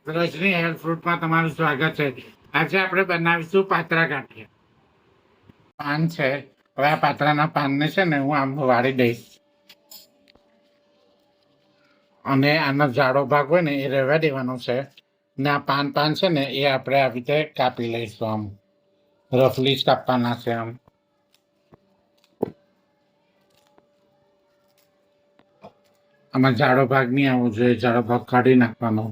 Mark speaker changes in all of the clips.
Speaker 1: રજની health ફ્રૂટમાં તમારું સ્વાગત છે. આજે આપણે બનાવીશું પાત્રા ગાંઠિયા. પાન છે, હવે આ પાત્રાના પાનને છે ને હું આમ વાળી દઈશ અને આનો જાડો ભાગ હોય ને એ રહેવા દેવાનો છે ને આ પાન છે ને એ આપણે આવી રીતે કાપી લઈશું. આમ રફલી જ કાપવાના છે. આમાં જાડો ભાગ નહીં આવવો જોઈએ, જાડો ભાગ કાઢી નાખવાનો.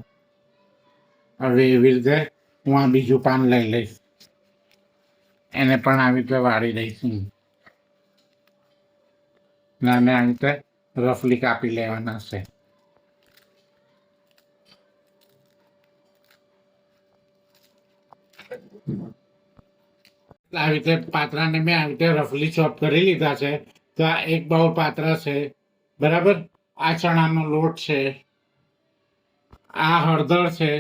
Speaker 1: હવે એવી રીતે હું આ બીજું પાન લઈ લઈશ, એને પણ આવી રીતે વાળી દઈશું ને આને આવી રીતે રફલી કાપી લેવાના છે. આવી રીતે પાત્રાને મેં આવી રીતે રફલી ચોપ કરી લીધા છે. તો આ એક બાઉલ પાત્રા છે, બરાબર. આ ચણાનો લોટ છે, આ હળદર છે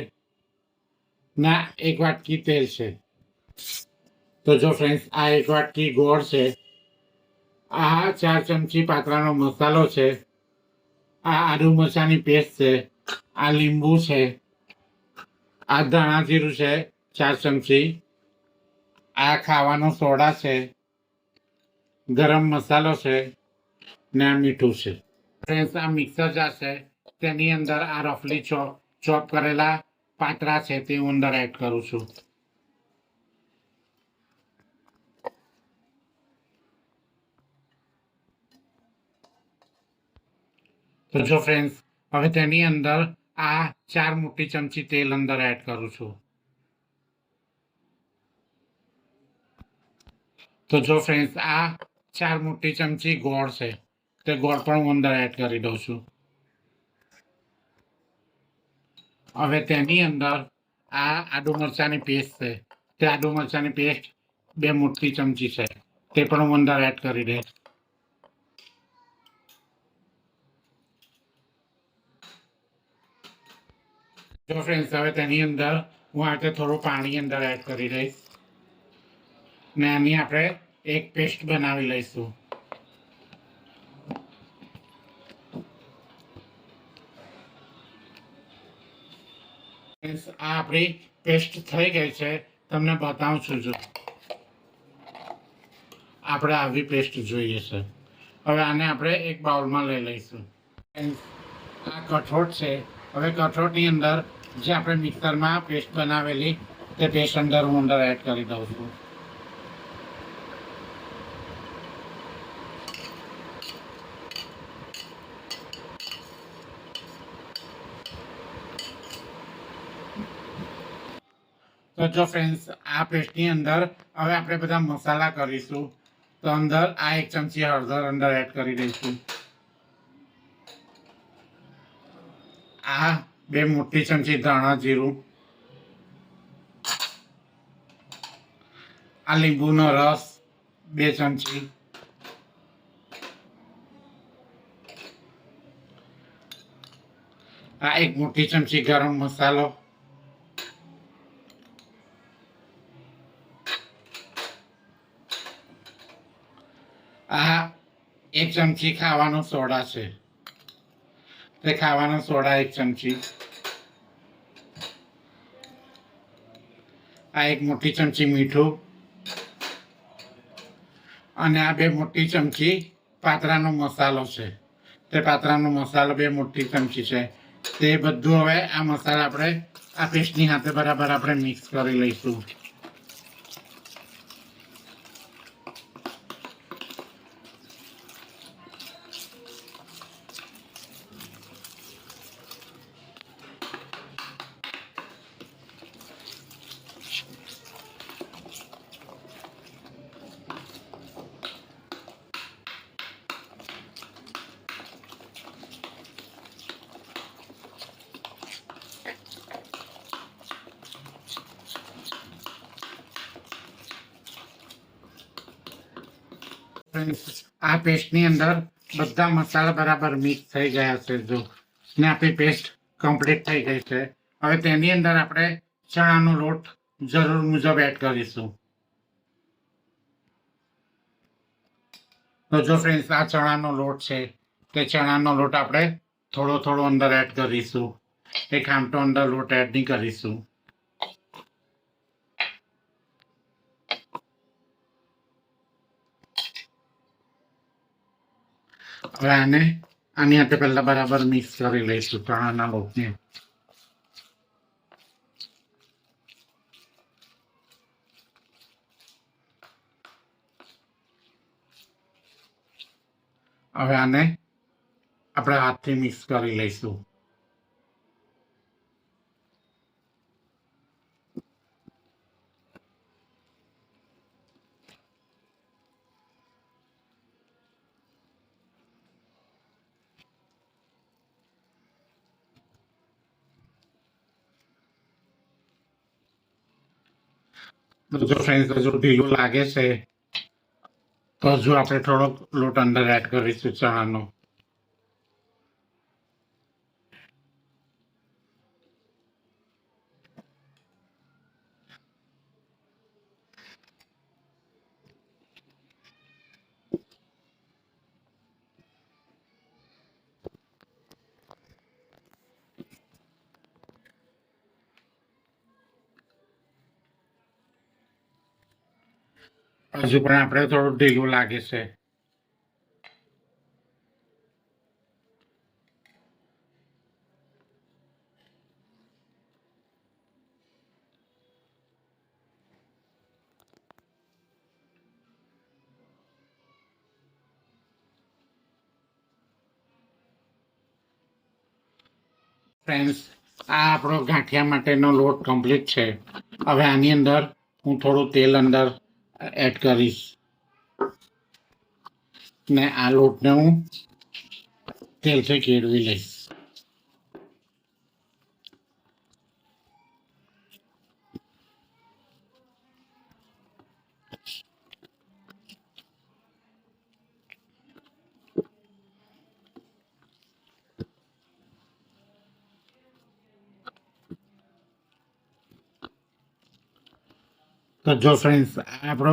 Speaker 1: ના એક વાટકી તેલ છે. તો જો ફ્રેન્ડ્સ, આ એક વાટકી ગોળ છે, આ 4 ચમચી પાત્રાનો મસાલો છે, આ આદુ મરચાની પેસ્ટ છે, આ લીંબુ છે, આ ધાણા જીરું છે 4 ચમચી, આ ખાવાનો સોડા છે, ગરમ મસાલો છે ને આ મીઠું છે. ફ્રેન્ડ્સ, આ મિક્સર જાર છે, તેની અંદર આ રફલી ચોપ કરેલા પાત્રા છે તે હું અંદર એડ કરું છું. તો જો ફ્રેન્ડ્સ, હવે તેની અંદર આ 4 મોટી ચમચી તેલ અંદર એડ કરું છું. તો જો ફ્રેન્ડ્સ, આ 4 મોટી ચમચી ગોળ છે, તે ગોળ પણ હું અંદર એડ કરી દઉં છું. હવે તેની અંદર આ આદુ મરચાની પેસ્ટ છે, તે આદુ મરચાની પેસ્ટ 2 મોટી ચમચી છે, તે પણ હું અંદર એડ કરી દઈશ. જો ફ્રેન્ડ્સ, હવે તેની અંદર હું આજે થોડું પાણી અંદર એડ કરી દઈશ ને આની આપણે એક પેસ્ટ બનાવી લઈશું. આ આપણી પેસ્ટ થઈ ગઈ છે, તમને બતાવું છું. જો આપણે આવી પેસ્ટ જોઈએ છે. હવે આને આપણે એક બાઉલમાં લઈ લઈશું. આ કઠોળ છે, હવે કઠોળની અંદર જે આપણે મિક્સરમાં પેસ્ટ બનાવેલી તે પેસ્ટ અંદર હું અંદર એડ કરી દઉં છું. તો જો ફ્રેન્ડ્સ, આ પેસ્ટની અંદર હવે આપણે બધા મસાલા કરીશું. તો અંદર આ 1 ચમચી હળદર અંદર એડ કરી દઈશું. આ 2 મોટી ચમચી ધાણા જીરું, આ લીંબુનો રસ 2 ચમચી, આ 1 મોટી ચમચી ગરમ મસાલો, આ 1 ચમચી ખાવાનો સોડા છે, તે ખાવાનો સોડા 1 ચમચી, આ 1 મોટી ચમચી મીઠું અને આ 2 મોટી ચમચી પાત્રાનો મસાલો છે, તે પાત્રાનો મસાલો 2 મોટી ચમચી છે. તે બધું હવે આ મસાલા આપણે આ પેસ્ટની સાથે બરાબર આપણે મિક્સ કરી લઈશું. આ પેસ્ટની અંદર બધા મસાલા બરાબર મિક્સ થઈ ગયા છે. જો ને આપણી પેસ્ટ કમ્પ્લીટ થઈ ગઈ છે. હવે તેની અંદર આપણે ચણાનો લોટ જરૂર મુજબ એડ કરીશું. તો જો ફ્રેન્ડ્સ, આ ચણાનો લોટ છે, તે ચણાનો લોટ આપણે થોડો અંદર એડ કરીશું એક આમટો અંદર લોટ એડ નહીં કરીશું. હવે આની હાથે પહેલા બરાબર મિક્સ કરી લઈશું ચણાના લોટને. હવે આને આપણે હાથથી મિક્સ કરી લઈશું. જો ફ્રેન્ડ્સ હજુ ઢીલું લાગે છે તો હજુ આપણે થોડોક લોટ અંદર એડ કરીશું ચણાનો. હજુ પણ આપણે થોડું ઢીલું લાગે છે. ફ્રેન્ડ્સ, આ આપણો ગાંઠિયા માટેનો લોટ કમ્પ્લીટ છે. હવે આની અંદર હું થોડું તેલ અંદર એડ કરીશ ને આ લોટને હું તેલથી કેળવી લઈશ. તો જો ફ્રેન્ડ્સ, આપણો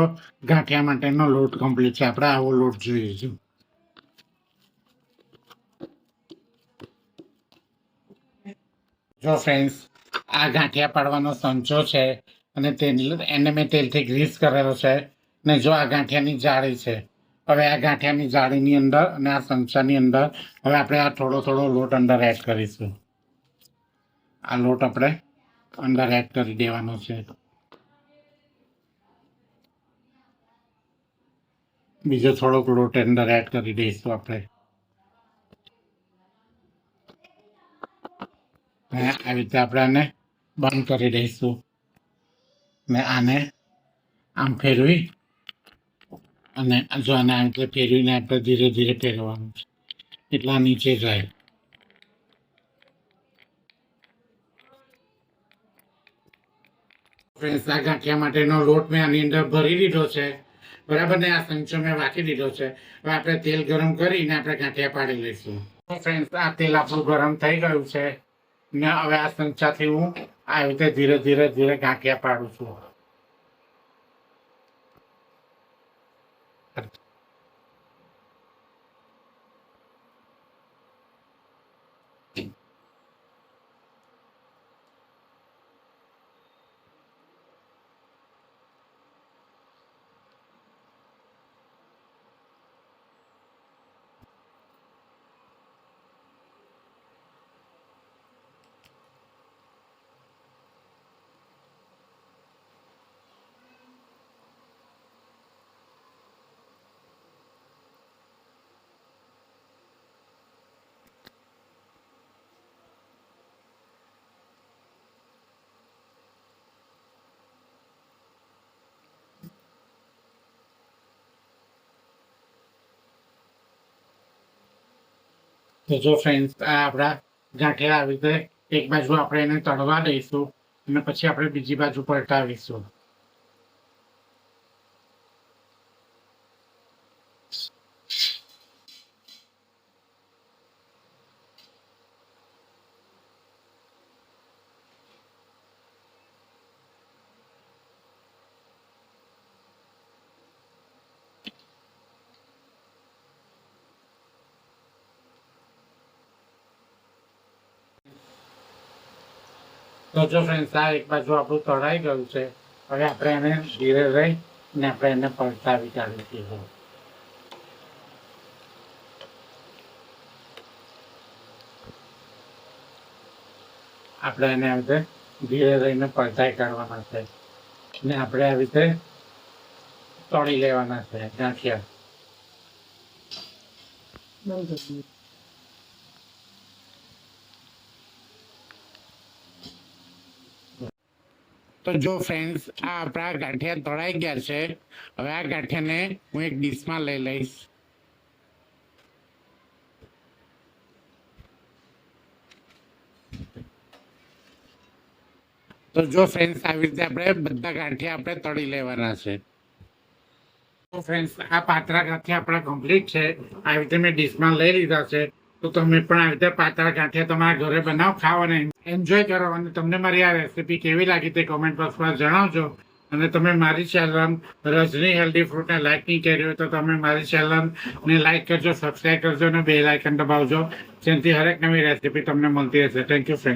Speaker 1: ગાંઠિયા માટેનો લોટ કમ્પ્લીટ છે. આપણે આવો લોટ જોઈએ છે. જો ફ્રેન્ડ્સ, આ ગાંઠિયા પાડવાનો સંચો છે અને એને મેં તેલથી ગ્રીસ કરેલો છે ને જો આ ગાંઠિયાની જાળી છે. હવે આ ગાંઠિયાની જાળીની અંદર અને આ સંચાની અંદર હવે આપણે આ થોડો થોડો લોટ અંદર એડ કરીશું. આ લોટ આપણે અંદર એડ કરી દેવાનો છે. બીજો થોડોક લોટ અંદર એડ કરી દઈશું આપણે. આવી રીતે આપણે આને બંધ કરી દઈશું ને આને આમ ફેરવી અને જો આને આવી રીતે ફેરવીને આપણે ધીરે ધીરે ફેરવવાનું છે એટલા નીચે જાય. ફ્રેન્ડ્સ, આ ગાંઠિયા માટેનો લોટ મેં આની અંદર ભરી દીધો છે. બરાબર ને આ સંચો મેં વાટી દીધો છે. હવે આપણે તેલ ગરમ કરીને આપણે ગાંઠિયા પાડી લઈશું. ફ્રેન્ડ્સ, આ તેલ આપણું ગરમ થઈ ગયું છે ને હવે આ સંચાથી હું આવી રીતે ધીરે ધીરે ધીરે ગાંઠિયા પાડું છું. તો જો ફ્રેન્ડ્સ, આ આપણા ગાંઠિયા આવી રીતે એક બાજુ આપણે એને તળવા દઈશું અને પછી આપણે બીજી બાજુ પલટાવીશું. તો જો ફ્રેન્ડ્સ આ એક બાજુ આપણું તળાઈ ગયું છે. હવે આપણે એને ધીરે રહી ને આપણે એને પલટાવી કાઢીશું. આપણે એને આવી રીતે ધીરે રહીને પલટાઈ કાઢવાના છે ને આપણે આવી રીતે તળી લેવાના છે ગાંઠિયા. તો જો ફ્રેન્ડ્સ આ આપણા ગાંઠિયા તળાઈ ગયા છે. હવે આ ગાંઠિયાને હું એક ડીશમાં લઈ લઈશ. તો જો ફ્રેન્ડ્સ આવી રીતે આપણે બધા ગાંઠિયા આપણે તળી લેવાના છે. તો ફ્રેન્ડ્સ આ પાતળા ગાંઠિયા આપણા કમ્પ્લીટ છે. આવી રીતે મેં ડીશમાં લઈ લીધા છે. તો તમે પણ આવી રીતે પાતળા ગાંઠિયા તમારા ઘરે બનાવો, ખાઓ અને એન્જોય કરો. અને તમને મારી આ રેસીપી કેવી લાગી તે કોમેન્ટ બોક્સમાં જણાવજો. અને તમે મારી ચેનલ રજની હેલ્ધી ફ્રૂટને લાઈક નહીં કરી હોય તો તમે મારી ચેનલને લાઈક કરજો, સબસ્ક્રાઈબ કરજો અને બેલ આઇકન દબાવજો, જેનાથી હરેક નવી રેસીપી તમને મળતી રહેશે. Thank you friend.